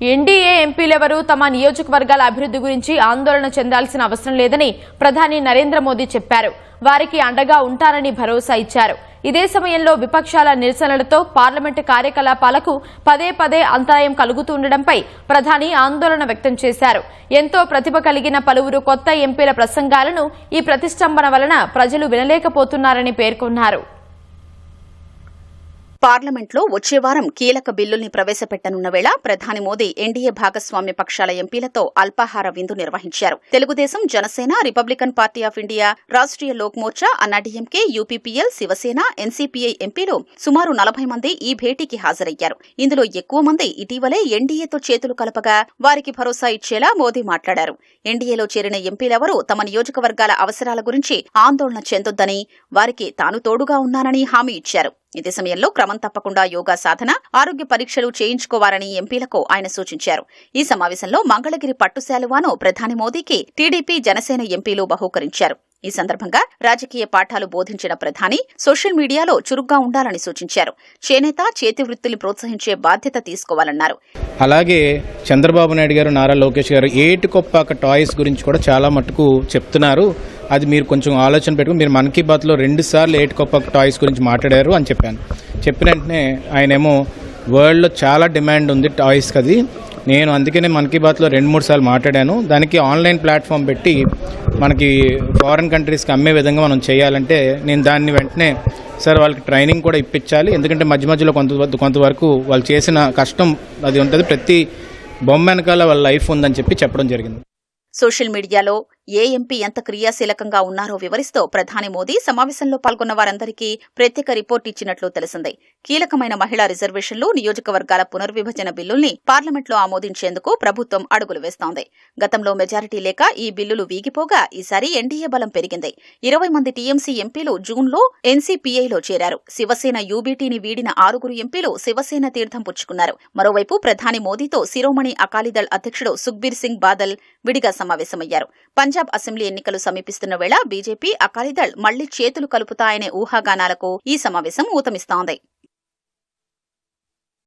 NDA ఎంపీలెవరూ తమ నియోజకవర్గాల అభివృద్ధి గురించి ఆందోళన చెందాల్సిన అవసరం లేదని ప్రధాని నరేంద్ర మోదీ చెప్పారు. వారికి అండగా ఉంటారని భరోసా ఇచ్చారు. ఇదే సమయంలో విపక్షాల నిరసనలతో పార్లమెంటు కార్యకలాపాలకు పదే పదే అంతరాయం కలుగుతుండటంపై ప్రధాని ఆందోళన వ్యక్తం చేశారు. ఎంతో ప్రతిభ కలిగిన పలువురు కొత్త ఎంపీల ప్రసంగాలను ఈ ప్రతిష్టంభన వలన ప్రజలు వినలేకపోతున్నారని పేర్కొన్నారు. పార్లమెంట్లో వచ్చే వారం కీలక బిల్లుల్ని ప్రవేశపెట్టనున్న వేళ ప్రధాని మోదీ ఎన్డీఏ భాగస్వామ్య పక్షాల ఎంపీలతో అల్పాహార విందు నిర్వహించారు. Telugudesam, Janasena, Republican Party of India, Rashtriya Lok Morcha, AIADMK, UPPL, Shivsena, NCPI ఎంపీలు సుమారు 40 మంది ఈ భేటీకి హాజరయ్యారు. ఇందులో ఎక్కువ మంది ఇటీవలే ఎన్డీఏతో చేతులు కలపగా వారికి భరోసా ఇచ్చేలా మోదీ మాట్లాడారు. ఎన్డీఏలో చేరిన ఎంపీలెవరూ తమ నియోజకవర్గాల అవసరాల గురించి ఆందోళన చెందొద్దని, వారికి తాను తోడుగా ఉన్నానని హామీ ఇచ్చారు. ఇదే సమయంలో క్రమం తప్పకుండా యోగా సాధన, ఆరోగ్య పరీక్షలు చేయించుకోవాలని ఎంపీలకు ఆయన సూచించారు. ఈ సమావేశంలో మంగళగిరి పట్టు శాలువాను ప్రధాని మోదీకి టీడీపీ, జనసేన ఎంపీలు బహూకరించారు. ఈ సందర్భంగా రాజకీయ పాఠాలు బోధించిన ప్రధాని సోషల్ మీడియాలో చురుగ్గా ఉండాలని సూచించారు. చేనేత, చేతి వృత్తులు ప్రోత్సహించే బాధ్యత తీసుకోవాలన్నారు. అలాగే చంద్రబాబు నాయుడు గారు, నారా లోకేష్ గారు ఏటుకొప్పాక టాయ్స్ గురించి కూడా చాలా మటుకు చెప్తున్నారు. అది మీరు కొంచెం ఆలోచన పెట్టుకుని, మీరు మన్ కీ బాత్లో 2 సార్లు ఏటుకొప్పాక టాయ్స్ గురించి మాట్లాడారు అని చెప్పాను. చెప్పిన వెంటనే ఆయనేమో వరల్డ్లో చాలా డిమాండ్ ఉంది టాయ్స్కి, అది నేను అందుకనే మన్ కీ బాత్లో 2-3 సార్లు మాట్లాడాను. దానికి ఆన్లైన్ ప్లాట్ఫామ్ పెట్టి మనకి ఫారిన్ కంట్రీస్కి అమ్మే విధంగా మనం చేయాలంటే నేను దాన్ని వెంటనే సార్ వాళ్ళకి ట్రైనింగ్ కూడా ఇప్పించాలి. ఎందుకంటే మధ్య మధ్యలో కొంతవరకు వాళ్ళు చేసిన కష్టం అది ఉంటుంది, ప్రతి బొమ్మ వెనకాల వాళ్ళ లైఫ్ ఉందని చెప్పడం జరిగింది. సోషల్ మీడియాలో ఏ ఎంపీ ఎంత క్రియాశీలకంగా ఉన్నారో వివరిస్తూ ప్రధాని మోదీ సమావేశంలో పాల్గొన్న వారందరికీ ప్రత్యేక రిపోర్ట్ ఇచ్చినట్లు తెలిసింది. కీలకమైన మహిళా రిజర్వేషన్లు, నియోజకవర్గాల పునర్విభజన బిల్లుల్ని పార్లమెంట్లో ఆమోదించేందుకు ప్రభుత్వం అడుగులు వేస్తోంది. గతంలో మెజారిటీ లేక ఈ బిల్లులు వీగిపోగా ఈసారి ఎన్డీఏ బలం పెరిగింది. 20 మంది టీఎంసీ ఎంపీలు జూన్లో ఎన్సీపీఐలో చేరారు. శివసేన యూబీటీని వీడిన 6 ఎంపీలు శివసేన తీర్థం పుచ్చుకున్నారు. మరోవైపు ప్రధాని మోదీతో శిరోమణి అకాలీదళ్ అధ్యక్షుడు సుఖ్బీర్ సింగ్ బాదల్ విడిగా సమావేశమయ్యారు. పంజాబ్ అసెంబ్లీ ఎన్నికలు సమీపిస్తున్న వేళ బీజేపీ, అకాలీదళ్ మళ్లీ చేతులు కలుపుతాయనే ఊహాగానాలకు ఈ సమావేశం ఊతమిస్తోంది.